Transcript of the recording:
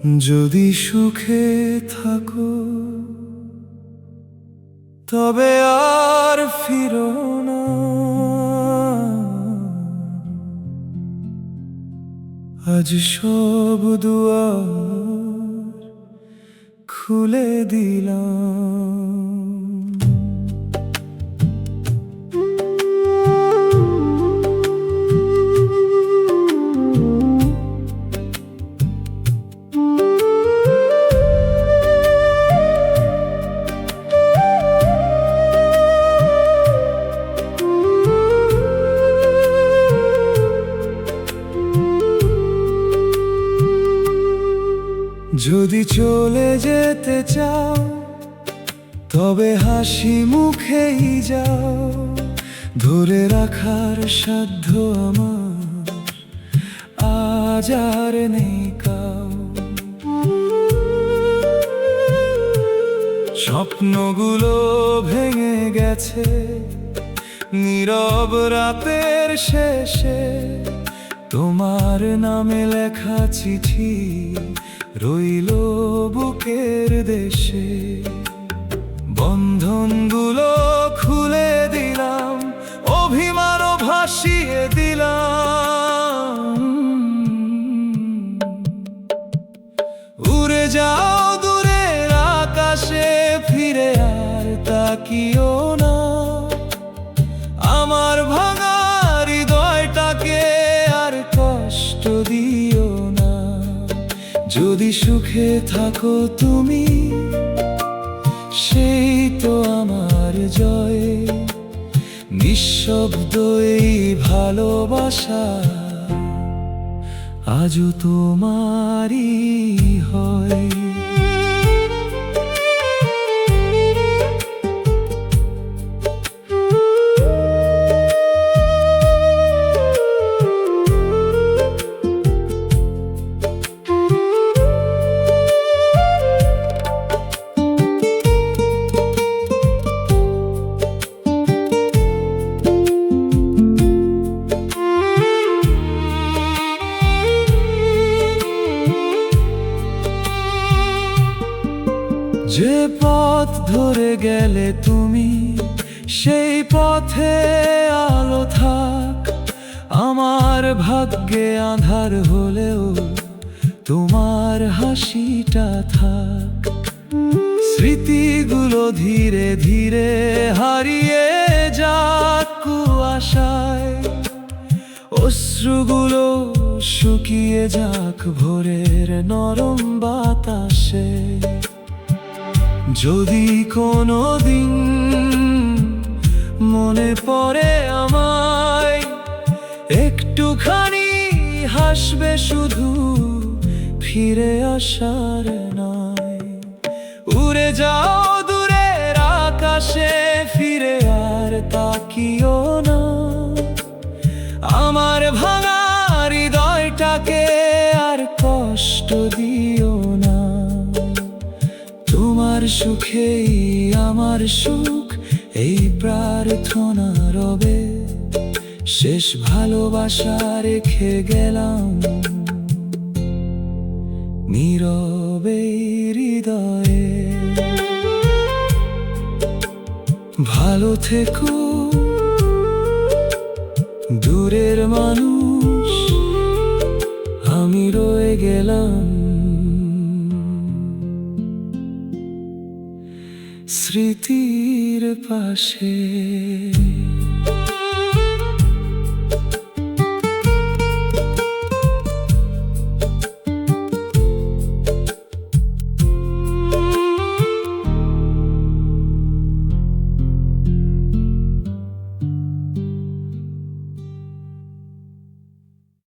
যদি সুখে থাকো তবে আর ফিরো না, আজ সব দুয়ার খুলে দিলাম। যদি চলে যেতে চাও তবে হাসি মুখেই যাও, ধরে রাখার সাধ্য আমার আজ আর নেই কাউ। স্বপ্নগুলো ভেঙে গেছে নীরব রাতের শেষে, তোমার নামে লেখা চিঠি রইল বুকের দেশে। বন্ধনগুলো খুলে দিলাম, অভিমানও ভাসিয়ে দিলাম। উড়ে যাও দূরের আকাশে, ফিরে আর তাকিও না। আমার ভাঙা হৃদয়টাকে আর কষ্ট দিও না। যদি সুখে থাকো তুমি, সেই তো আমার জয়। নিঃশব্দ এই ভালোবাসা আজও তোমারই হয়। যে পথ ধরে গেলে তুমি, সেই পথে আলো থাক। আমার ভাগ্যে আঁধার হলেও তোমার হাসিটা থাক। স্মৃতিগুলো ধীরে ধীরে হারিয়ে যাক কুয়াশায়, অশ্রুগুলো শুকিয়ে যাক ভোরের নরম বাতাসে। যদি কোনো দিন মনে পড়ে আমায়, একটুখানি হাসবে শুধু, ফিরে আসার নয়। উড়ে যাও দূরের আকাশে, ফিরে আর তাকিও না। আমার ভাঙা হৃদয়টাকে আর কষ্ট দিও না। তোমার সুখেই আমার সুখ, এই প্রার্থনা রবে। শেষ ভালোবাসা রেখে গেলাম নীরবে হৃদয়ে। ভালো থেকো দূরের মানুষ, আমি রয়ে গেলাম স্মৃতির পাশে।